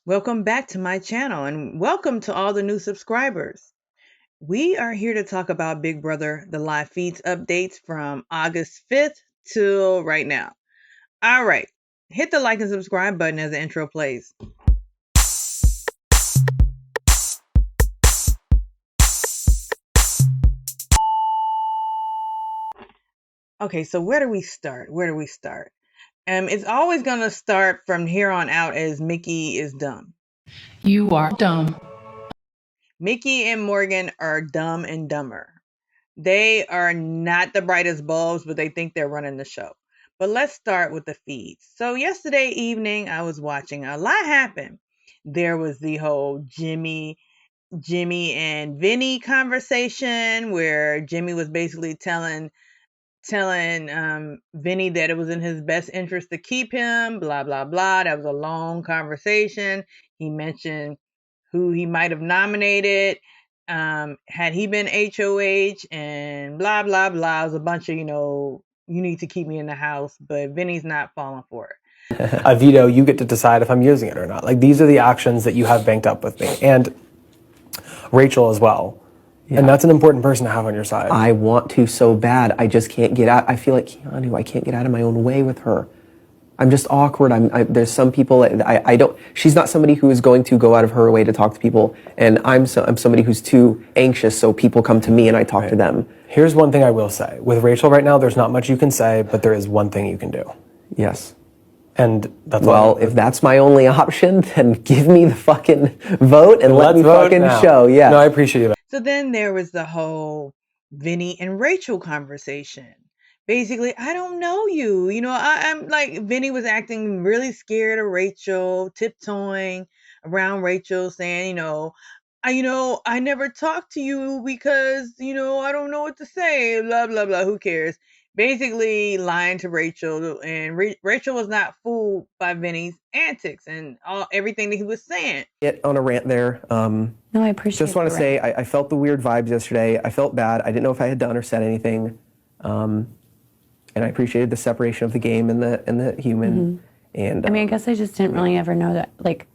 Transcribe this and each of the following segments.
Welcome back to my channel and welcome to all the new subscribers. We are here to talk about Big Brother, the live feeds updates from August 5th till right now. All right, hit the like and subscribe button as the intro plays. Okay, so where do we start? It's always going to start from here on out as Mickey is dumb. You are dumb. Mickey and Morgan are dumb and dumber. They are not the brightest bulbs, but they think they're running the show. But let's start with the feeds. So yesterday evening, I was watching. A lot happened. There was the whole Jimmy and Vinny conversation where Jimmy was basically telling Vinny that it was in his best interest to keep him, blah, blah, blah. That was a long conversation. He mentioned who he might have nominated, had he been HOH, and blah, blah, blah. It was a bunch of, you need to keep me in the house, but Vinny's not falling for it. A veto, you get to decide if I'm using it or not. Like, these are the actions that you have banked up with me. And Rachel as well. Yeah. And that's an important person to have on your side. I want to so bad. I just can't get out. I feel like Keanu, I can't get out of my own way with her. I'm just awkward. There's some people, I don't, she's not somebody who is going to go out of her way to talk to people. And I'm somebody who's too anxious, so people come to me and I talk to them. Here's one thing I will say. With Rachel right now, there's not much you can say, but there is one thing you can do. Yes. And that's well, if that's my only option, then give me the fucking vote and let me fucking show. Yeah. No, I appreciate that. So then there was the whole Vinny and Rachel conversation. Basically, I don't know you. I'm like, Vinny was acting really scared of Rachel, tiptoeing around Rachel, saying, I never talked to you because, I don't know what to say, blah, blah, blah. Who cares? Basically lying to Rachel, and Rachel was not fooled by Vinny's antics and everything that he was saying. Get on a rant there. No, I appreciate it. Just want to say I felt the weird vibes yesterday. I felt bad. I didn't know if I had done or said anything. And I appreciated the separation of the game and the human. And I mean, I guess I just didn't really ever know that, like,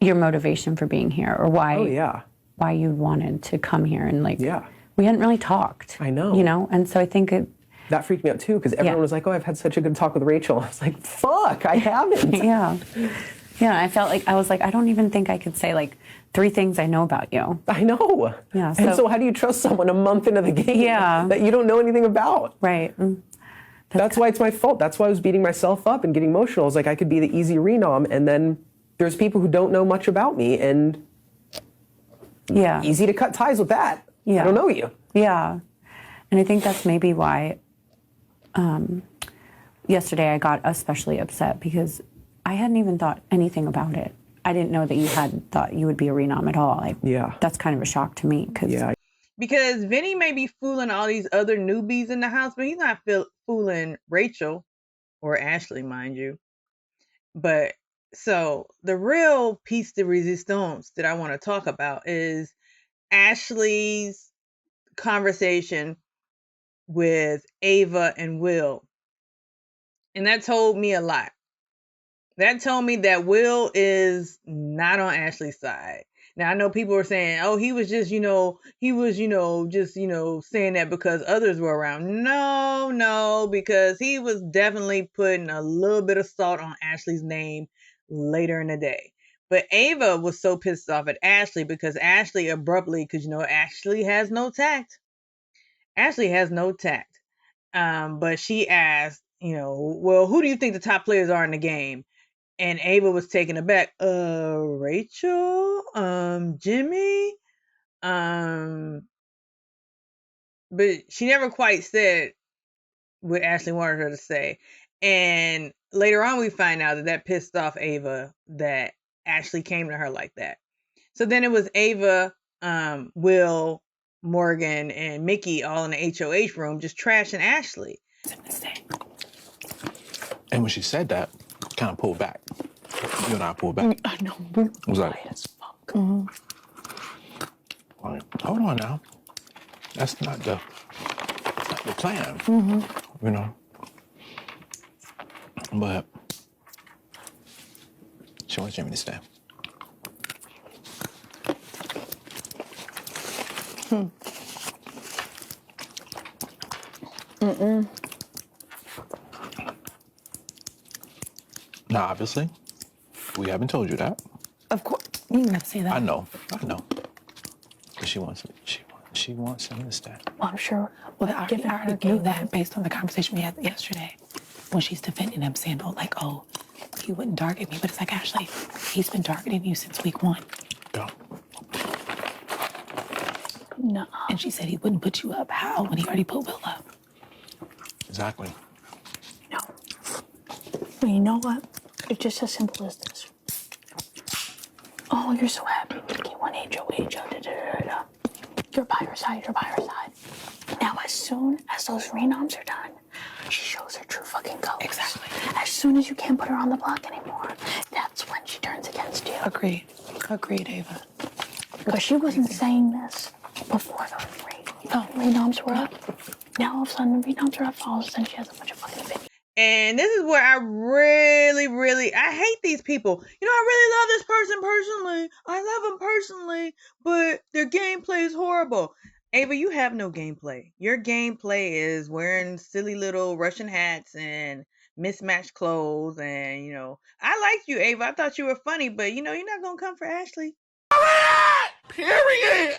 your motivation for being here or why you wanted to come here and we hadn't really talked. I know. And so I think that freaked me out too, because everyone was like, "Oh, I've had such a good talk with Rachel." I was like, "Fuck, I haven't." Yeah. I felt like I don't even think I could say like 3 things I know about you. I know. Yeah. And so how do you trust someone a month into the game that you don't know anything about? Right. That's why it's my fault. That's why I was beating myself up and getting emotional. I was like, I could be the easy renom, and then there's people who don't know much about me, and easy to cut ties with that. Yeah. I don't know you. Yeah. And I think that's maybe why yesterday I got especially upset, because I hadn't even thought anything about it. I didn't know that you had thought you would be a renom at all. That's kind of a shock to me. Because Vinny may be fooling all these other newbies in the house, but he's not fooling Rachel or Ashley, mind you. But so the real piece de resistance that I want to talk about is Ashley's conversation with Ava and Will. And that told me a lot. That told me that Will is not on Ashley's side. Now, I know people are saying, oh, he was just, saying that because others were around. No, because he was definitely putting a little bit of salt on Ashley's name later in the day. But Ava was so pissed off at Ashley because Ashley abruptly, because, Ashley has no tact. But she asked, well, who do you think the top players are in the game? And Ava was taken aback. Rachel, Jimmy, but she never quite said what Ashley wanted her to say. And later on, we find out that pissed off Ava, that Ashley came to her like that. So then it was Ava, Will, Morgan, and Mickey all in the HOH room just trashing Ashley. It's a mistake. And when she said that, kind of pulled back. You and I pulled back. I know. We're quiet as fuck. Like, hold on now. That's not the plan. But She wants Jimmy to stay. Now, obviously, we haven't told you that. Of course. You didn't have to say that. I know. But she wants him to stay. Well, I'm sure. Well, I already knew that based on the conversation we had yesterday when she's defending him, saying, oh, like, oh, he wouldn't target me. But it's like, Ashley, he's been targeting you since week 1. Go. No. And she said he wouldn't put you up. How? When he already put Will up. Exactly. No. Well, you know what? It's just as simple as this. Oh, you're so happy. You want HOH. Da-da-da-da-da. You're by her side. Now, as soon as those renoms are done, she shows her true fucking colors. Exactly. As soon as you can't put her on the block anymore, that's when she turns against you. Agreed, Ava. Because she wasn't saying this before those renoms were up. Now, all of a sudden, the renoms are up. All of a sudden, she has a bunch of fucking videos. And this is where I really, I hate these people. You know, I really love this person personally. I love them personally, but their gameplay is horrible. Ava, you have no gameplay. Your gameplay is wearing silly little Russian hats and mismatched clothes. And, you know, I liked you, Ava. I thought you were funny, but, you know, you're not going to come for Ashley. Period.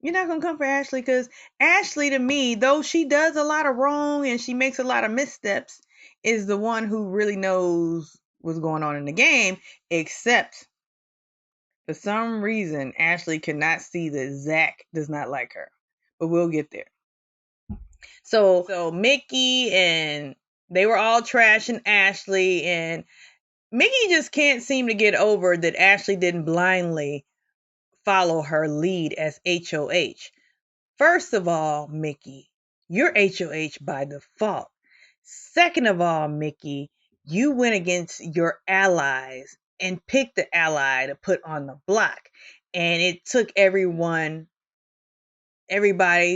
You're not going to come for Ashley because Ashley, to me, though she does a lot of wrong and she makes a lot of missteps, is the one who really knows what's going on in the game, except for some reason, Ashley cannot see that Zach does not like her. But we'll get there. So Mickey and they were all trashing Ashley, and Mickey just can't seem to get over that Ashley didn't blindly follow her lead as HOH. First of all, Mickey, you're HOH by default. Second of all, Mickey, you went against your allies and picked the ally to put on the block. And it took everybody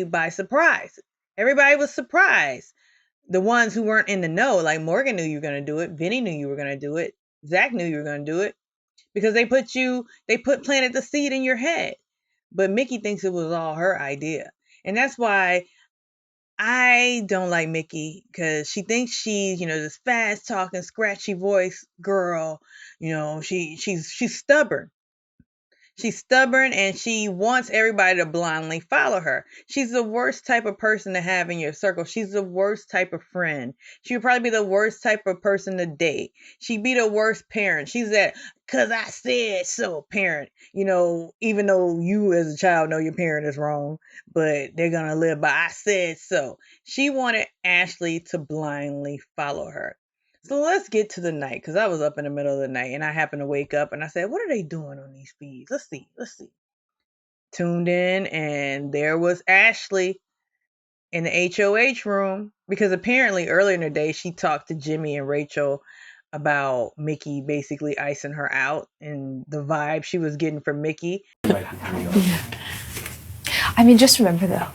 by surprise. Everybody was surprised. The ones who weren't in the know, like Morgan knew you were going to do it. Vinny knew you were going to do it. Zach knew you were going to do it. Because they planted the seed in your head. But Mickey thinks it was all her idea. And that's why I don't like Mickey, because she thinks she's, you know, this fast talking, scratchy voice girl. You know, she's stubborn. She's stubborn and she wants everybody to blindly follow her. She's the worst type of person to have in your circle. She's the worst type of friend. She would probably be the worst type of person to date. She'd be the worst parent. She's that, cause I said so parent. You know, even though you as a child know your parent is wrong, but they're going to live by I said so. She wanted Ashley to blindly follow her. So let's get to the night, because I was up in the middle of the night and I happened to wake up and I said, what are they doing on these feeds? Let's see. Tuned in and there was Ashley in the HOH room, because apparently earlier in the day she talked to Jimmy and Rachel about Mickey basically icing her out and the vibe she was getting from Mickey. I mean, just remember though,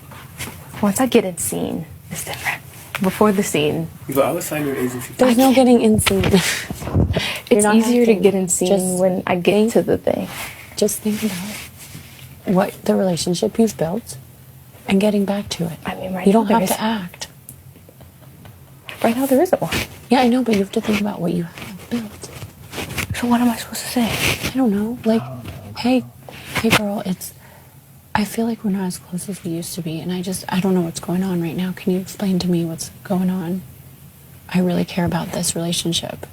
once I get in scene, it's different. Before the scene, I was signing an agency. There's no getting in scene. it's easier to get in scene when I get to the thing. Just think about what the relationship you've built and getting back to it. I mean, right you don't now have to act. Right now there isn't one. Yeah, I know, but you have to think about what you have built. So what am I supposed to say? I don't know. Like, hey girl, I feel like we're not as close as we used to be, and I don't know what's going on right now. Can you explain to me what's going on? I really care about this relationship.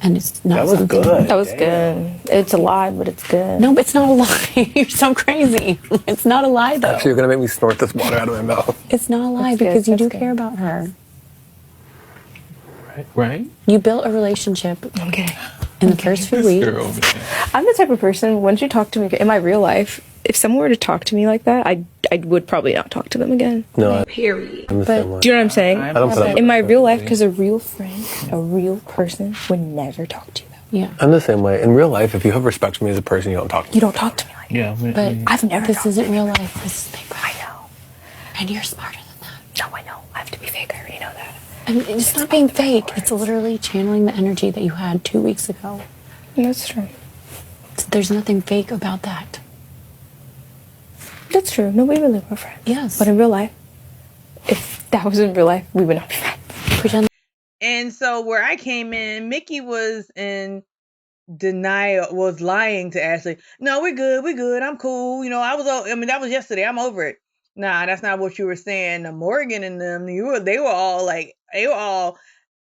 And it's not That was something... good. That was good. It's a lie, but it's good. No, but it's not a lie. You're so crazy. It's not a lie, though. Actually, you're going to make me snort this water out of my mouth. It's not a lie, That's good, because you that's do good. care about her. Right? You built a relationship I'm kidding. in the first few weeks. Girl, man. I'm the type of person, once you talk to me in my real life, if someone were to talk to me like that, I would probably not talk to them again. No, Period. I'm the same way. Do you know what I'm saying? I don't put up In my with real that. life, because a real friend, a real person would never talk to you that way. Yeah. I'm the same way. In real life, if you have respect for me as a person, you don't talk to me. You don't talk to me like that. Yeah, But I've never this talked isn't to real life. This is paper. I know. And you're smarter than that. No, I know. I have to be fake. I already know that. And it's not being fake. It's literally channeling the energy that you had 2 weeks ago. That's true. There's nothing fake about that. That's true. No, we really were friends. Yes. But in real life, if that was in real life, we would not be friends. Pretend. And so where I came in, Mickey was in denial, was lying to Ashley. No, we're good, I'm cool. You know, that was yesterday, I'm over it. Nah, that's not what you were saying. Morgan and them, they were all,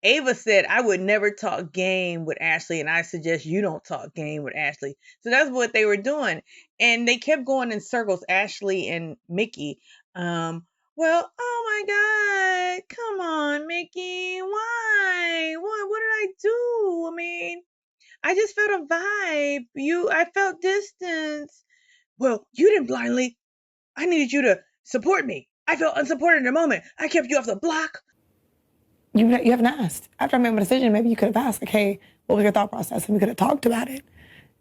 Ava said, I would never talk game with Ashley, and I suggest you don't talk game with Ashley. So that's what they were doing. And they kept going in circles, Ashley and Mickey. Well, oh my God, come on, Mickey, why? What did I do? I mean, I just felt a vibe. I felt distance. Well, you didn't blindly. I needed you to support me. I felt unsupported in the moment. I kept you off the block. You haven't asked. After I made my decision, maybe you could have asked, like, hey, what was your thought process? And we could have talked about it.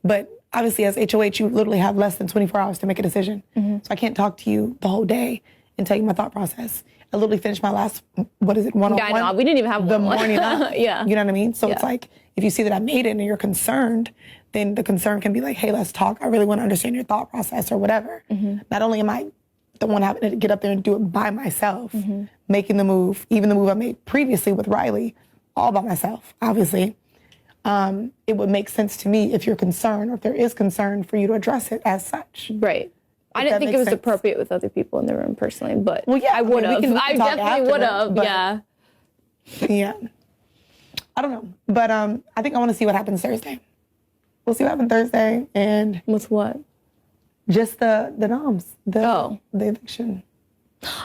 But obviously, as HOH, you literally have less than 24 hours to make a decision. So I can't talk to you the whole day and tell you my thought process. I literally finished my last, one-on-one? Yeah, I know. We didn't even have the one. morning of. Yeah. You know what I mean? So it's like, if you see that I made it and you're concerned, then the concern can be like, hey, let's talk. I really want to understand your thought process or whatever. Not only am I the one having to get up there and do it by myself, making the move, even the move I made previously with Riley, all by myself, obviously. It would make sense to me if you're concerned or if there is concern for you to address it as such. Right. I didn't think it was appropriate with other people in the room personally, but well, yeah, I would have. I definitely would have, yeah. Yeah. I don't know. But I think I want to see what happens Thursday. We'll see what happens Thursday. And with what? Just the noms. The eviction.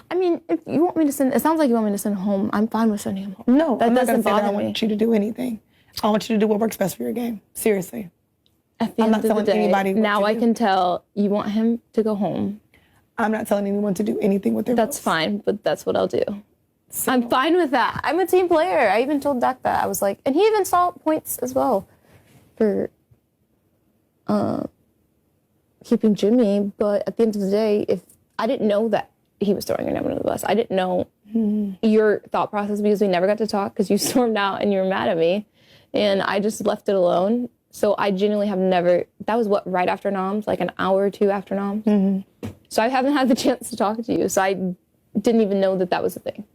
I mean, if you want me to send, it sounds like you want me to send home. I'm fine with sending him home. No, that I'm not doesn't gonna say that bother I me. want you to do anything. I want you to do what works best for your game. Seriously. At the I'm end not of the telling day, anybody what now to I do. can tell you want him to go home. I'm not telling anyone to do anything with their That's votes. fine, but that's what I'll do. So. I'm fine with that. I'm a team player. I even told Dak that. I was like, and he even saw points as well for keeping Jimmy. But at the end of the day, if I didn't know that he was throwing your name under the bus, I didn't know your thought process because we never got to talk because you stormed out and you were mad at me, and I just left it alone. So I genuinely have never. That was what, right after Noms, like an hour or two after Noms. So I haven't had the chance to talk to you. So I didn't even know that was a thing.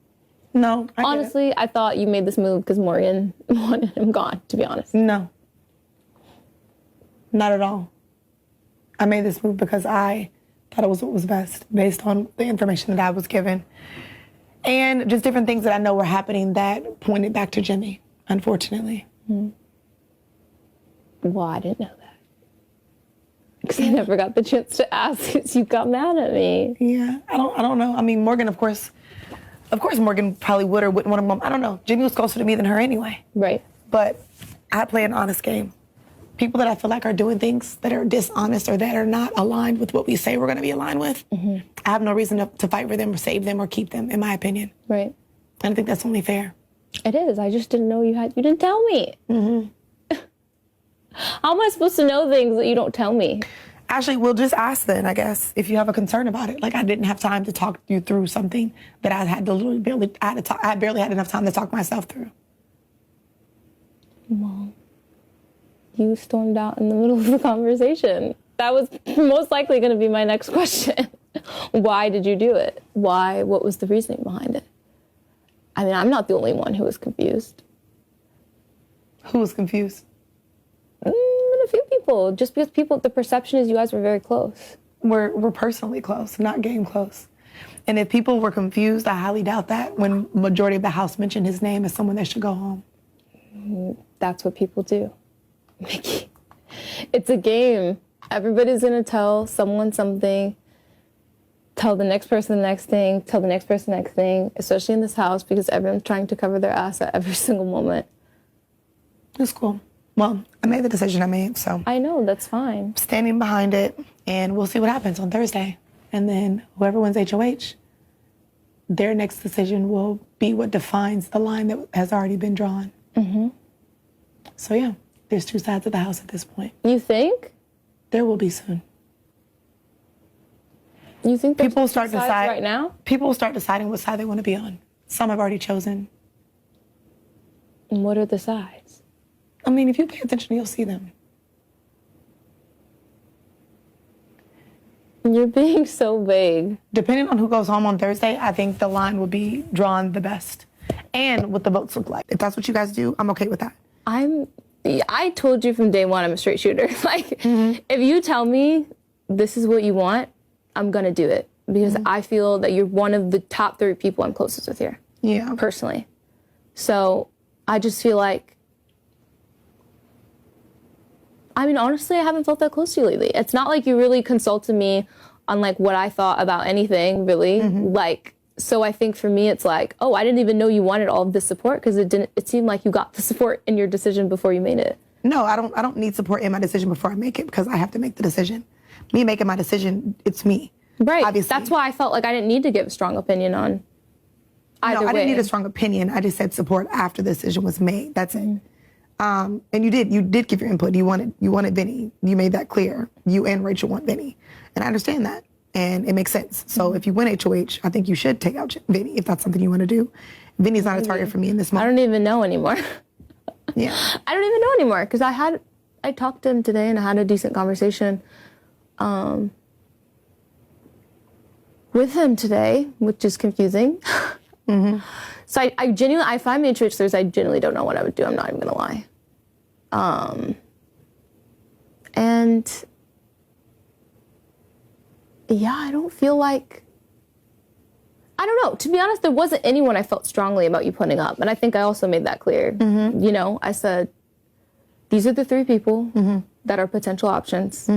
No, honestly, I thought you made this move because Morgan wanted him gone, to be honest. No. Not at all. I made this move because I thought it was what was best based on the information that I was given. And just different things that I know were happening that pointed back to Jimmy, unfortunately. Well, I didn't know that. Because I never got the chance to ask because you got mad at me. Yeah, I don't know. I mean, Morgan, of course Morgan probably would or wouldn't want him. I don't know. Jimmy was closer to me than her anyway. Right. But I play an honest game. People that I feel like are doing things that are dishonest or that are not aligned with what we say we're going to be aligned with, I have no reason to fight for them or save them or keep them, in my opinion. Right. And I think that's only fair. It is. I just didn't know you didn't tell me. How am I supposed to know things that you don't tell me? Actually, we'll just ask then, I guess, if you have a concern about it. Like, I didn't have time to talk you through something that I had to literally I barely had enough time to talk myself through. Well, you stormed out in the middle of the conversation. That was most likely going to be my next question. Why did you do it? Why? What was the reasoning behind it? I mean, I'm not the only one who was confused. Who was confused? A few people. Just because the perception is you guys were very close. We're personally close, not game close. And if people were confused, I highly doubt that when majority of the house mentioned his name as someone that should go home. That's what people do, Mickey. It's a game. Everybody's gonna tell someone something, tell the next person the next thing, tell the next person the next thing, especially in this house because everyone's trying to cover their ass at every single moment. That's cool. Well, I made the decision I made, so. I know, that's fine. Standing behind it, and we'll see what happens on Thursday. And then whoever wins HOH, their next decision will be what defines the line that has already been drawn. So yeah, there's two sides of the house at this point. You think? There will be soon. You think there's people will start sides decide right now? People will start deciding what side they want to be on. Some have already chosen. And what are the sides? I mean, if you pay attention, you'll see them. You're being so vague. Depending on who goes home on Thursday, I think the line will be drawn the best. And what the votes look like. If that's what you guys do, I'm okay with that. I told you from day one I'm a straight shooter. Like, if you tell me this is what you want, I'm gonna do it. Because I feel that you're one of the top 3 people I'm closest with here. Yeah. Personally. So, I just feel like, I mean, honestly, I haven't felt that close to you lately. It's not like you really consulted me on, like, what I thought about anything, really. Like, so I think for me, it's like, oh, I didn't even know you wanted all of this support because it seemed like you got the support in your decision before you made it. No, I don't need support in my decision before I make it because I have to make the decision. Me making my decision, it's me. Right. Obviously. That's why I felt like I didn't need to give a strong opinion on either No, I way. didn't need a strong opinion. I just said support after the decision was made. That's it. And you did give your input. You wanted Vinny. You made that clear. You and Rachel want Vinny. And I understand that. And it makes sense. So if you win HOH, I think you should take out Vinny if that's something you want to do. Vinny's not a target for me in this I moment. don't even know anymore. Yeah. I don't even know anymore because I talked to him today and I had a decent conversation with him today, which is confusing. So if I'm in church Thursday, I genuinely don't know what I would do. I'm not even gonna lie. And yeah, I don't feel like, I don't know. To be honest, there wasn't anyone I felt strongly about you putting up. And I think I also made that clear. You know, I said, these are the 3 people that are potential options.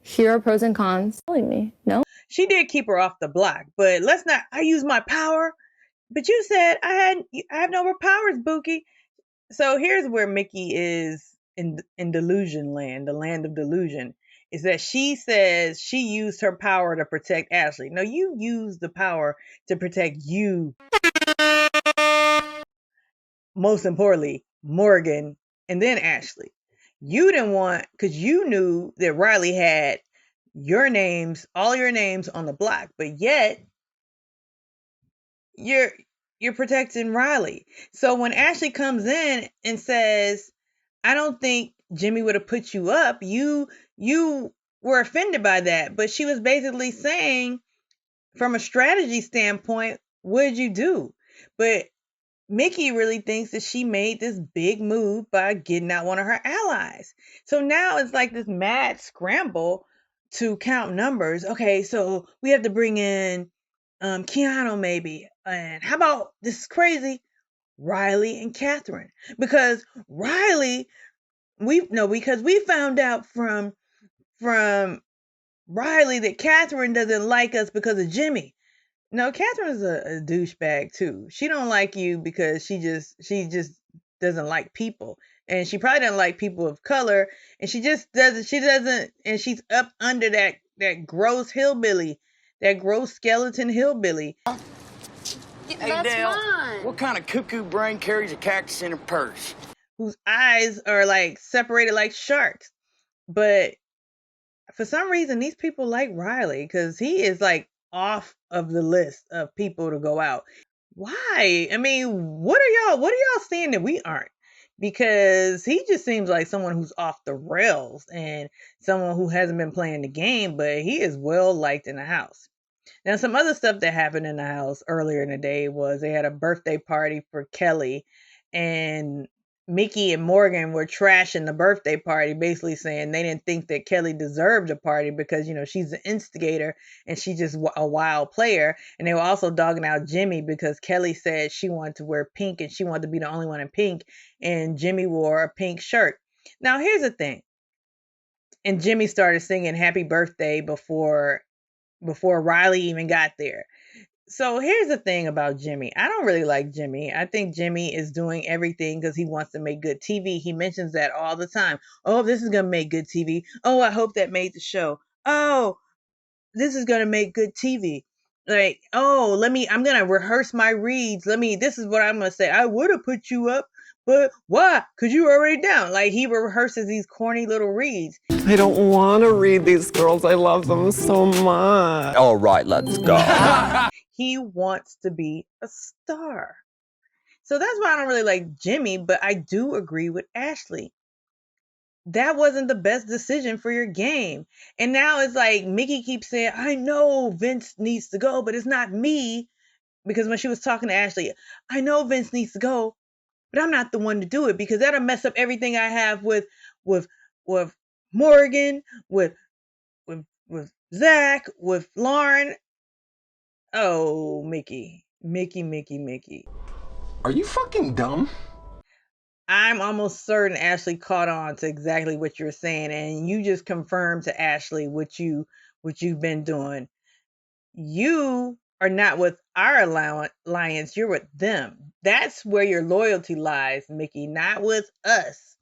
Here are pros and cons. Telling me, no? She did keep her off the block, but I use my power. But you said I have no more powers, Buki. So here's where Mickey is in delusion land, the land of delusion, is that she says she used her power to protect Ashley. No, you used the power to protect you. Most importantly, Morgan and then Ashley. You didn't want, because you knew that Riley had all your names on the block, but yet you're protecting Riley. So when Ashley comes in and says, I don't think Jimmy would have put you up, you were offended by that. But she was basically saying, from a strategy standpoint, what did you do? But Mickey really thinks that she made this big move by getting out one of her allies. So now it's like this mad scramble to count numbers. Okay, so we have to bring in Keanu maybe. And how about, this is crazy, Riley and Catherine? Because because we found out from Riley that Catherine doesn't like us because of Jimmy. No, Catherine's a douchebag too. She don't like you because she just doesn't like people. And she probably doesn't like people of color. And she doesn't, and she's up under that gross hillbilly, that gross skeleton hillbilly. Hey, Dale, what kind of cuckoo brain carries a cactus in a purse? Whose eyes are like separated like sharks. But for some reason, these people like Riley because he is like off of the list of people to go out. Why? I mean, what are y'all seeing that we aren't? Because he just seems like someone who's off the rails and someone who hasn't been playing the game, but he is well liked in the house. Now, some other stuff that happened in the house earlier in the day was they had a birthday party for Kelly, and Mickey and Morgan were trashing the birthday party, basically saying they didn't think that Kelly deserved a party because, she's the instigator and she's just a wild player. And they were also dogging out Jimmy because Kelly said she wanted to wear pink and she wanted to be the only one in pink, and Jimmy wore a pink shirt. Now, here's the thing. And Jimmy started singing happy birthday before Riley even got there. So here's the thing about Jimmy. I don't really like Jimmy. I think Jimmy is doing everything because he wants to make good TV. He mentions that all the time. Oh, this is going to make good TV. Oh, I hope that made the show. Oh, this is going to make good TV. Like, oh, I'm going to rehearse my reads. This is what I'm going to say. I would have put you up, but why? Because you were already down. Like, he rehearses these corny little reads. I don't want to read these girls. I love them so much. All right, let's go. He wants to be a star. So that's why I don't really like Jimmy, but I do agree with Ashley. That wasn't the best decision for your game. And now it's like Mickey keeps saying, I know Vince needs to go, but it's not me. Because when she was talking to Ashley, I know Vince needs to go, but I'm not the one to do it because that'll mess up everything I have with with Morgan, with Zach, with Lauren. Oh, Mickey. Are you fucking dumb? I'm almost certain Ashley caught on to exactly what you're saying, and you just confirmed to Ashley what you've been doing. You are not with our alliance, you're with them. That's where your loyalty lies, Mickey, not with us.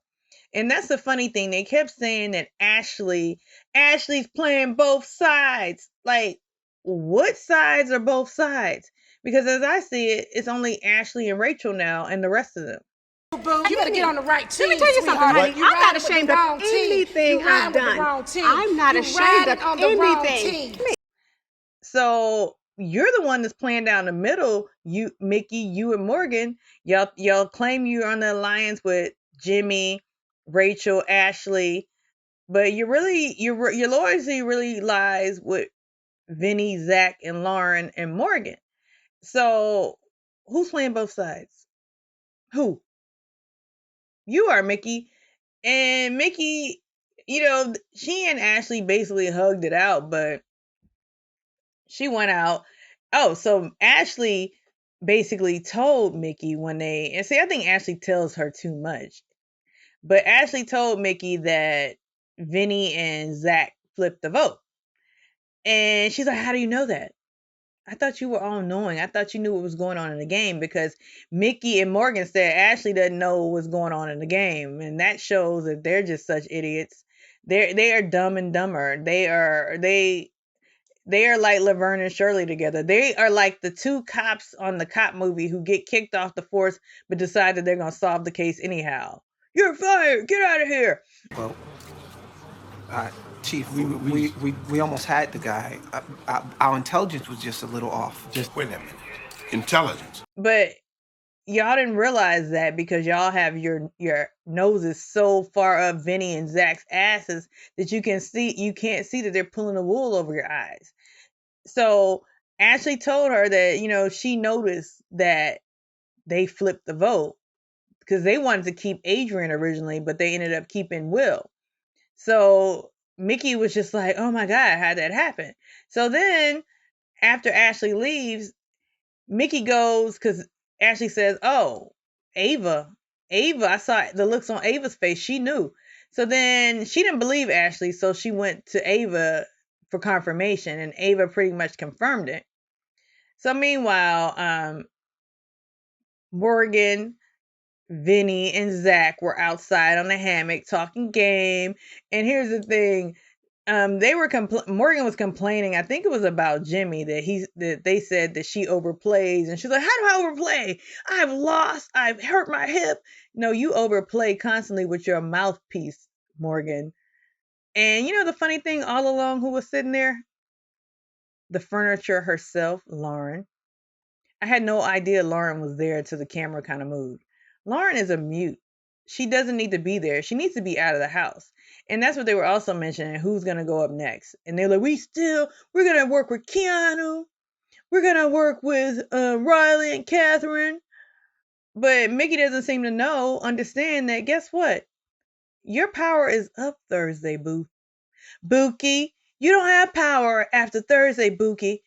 And that's the funny thing. They kept saying that Ashley's playing both sides. Like, what sides are both sides? Because as I see it, it's only Ashley and Rachel now and the rest of them. You better get on the right team. Let me tell you something, honey. You're I'm not riding with ashamed the of wrong team. anything You're riding I've with the done. wrong team. I'm not You're ashamed riding of on the wrong anything. team. So you're the one that's playing down the middle. You, Mickey, you and Morgan, y'all claim you're on the alliance with Jimmy, Rachel, Ashley, but your loyalty really lies with Vinny, Zach, and Lauren and Morgan. So who's playing both sides? Who? You are, Mickey. And Mickey, she and Ashley basically hugged it out, but she went out. Oh, so Ashley basically told Mickey and see, I think Ashley tells her too much. But Ashley told Mickey that Vinny and Zach flipped the vote. And she's like, how do you know that? I thought you were all knowing. I thought you knew what was going on in the game because Mickey and Morgan said Ashley doesn't know what's going on in the game. And that shows that they're just such idiots. They are dumb and dumber. They are like Laverne and Shirley together. They are like the two cops on the cop movie who get kicked off the force but decide that they're going to solve the case anyhow. You're fired. Get out of here. Well, Chief, we almost had the guy. Our intelligence was just a little off. Just wait a minute. Intelligence. But y'all didn't realize that because y'all have your noses so far up Vinny and Zach's asses that you can't see that they're pulling the wool over your eyes. So Ashley told her that, she noticed that they flipped the vote because they wanted to keep Adrian originally, but they ended up keeping Will. So Mickey was just like, oh my God, how'd that happen? So then after Ashley leaves, Mickey goes because Ashley says, oh, Ava, I saw the looks on Ava's face. She knew. So then she didn't believe Ashley. So she went to Ava for confirmation and Ava pretty much confirmed it. So meanwhile, Morgan, Vinny, and Zach were outside on the hammock talking game. And here's the thing. Morgan was complaining. I think it was about Jimmy that they said that she overplays, and she's like, "How do I overplay? I've lost. I've hurt my hip." No, you overplay constantly with your mouthpiece, Morgan. And the funny thing, all along, who was sitting there? The furniture herself, Lauren. I had no idea Lauren was there till the camera kind of moved. Lauren is a mute. She doesn't need to be there. She needs to be out of the house. And that's what they were also mentioning, who's going to go up next. And they're like, we're going to work with Keanu. We're going to work with Riley and Catherine. But Mickey doesn't seem to understand that, guess what? Your power is up Thursday, Bookie. You don't have power after Thursday, Bookie.